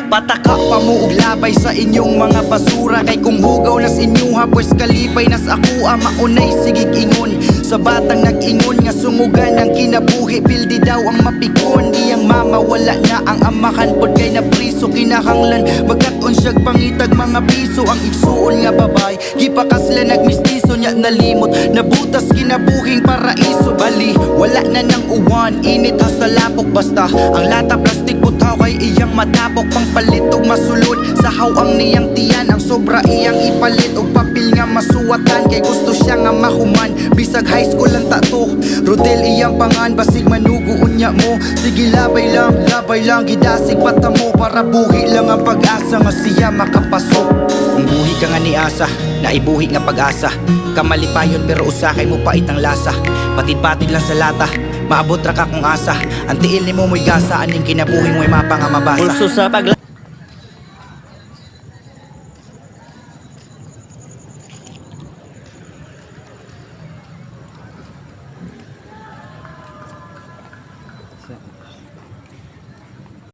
Pataka pa mo og labay sa inyong mga basura. Kay kung hugaw nas inyuha pues kalipay nas ako maunay sigig ingon. Sa batang nag-ingon nga sumugan ang kinabuhi, pildi daw ang mapikon. Iyang mama wala na ang amahan pod kay na priso. Kinahanglan magkat-on siyag pangitag mga piso. Ang igsuon nga babay gipakas sila nagmistiso nya nalimot. Nabutas kinabuhing paraiso. Bali wala na nang uwan, init hasta lapok. Basta ang lata plastik butaw kay iyang matapok. Pangpalit og masulod sa hawang niyang tiyan. Ang sobra iyang ipalit og papel nga masuwatan. Kay gusto siya nga mahuman bisag high school lang tato. Rodel iyang pangan basig manugo unya mo. Sige labay lang gidasig bata mo. Para buhi lang ang pag-asa nga siya makapasok. Kung buhi ka nga ni asa, naibuhi nga pag-asa. Kamalipayon pero usakay mo pait ang lasa. Patid-patid lang sa lata, maabot ra ka kung asa. Ang tiil ni mo mo'y gasa, aning kinabuhi mo'y mapa nga mabasa. Pulso sa pagla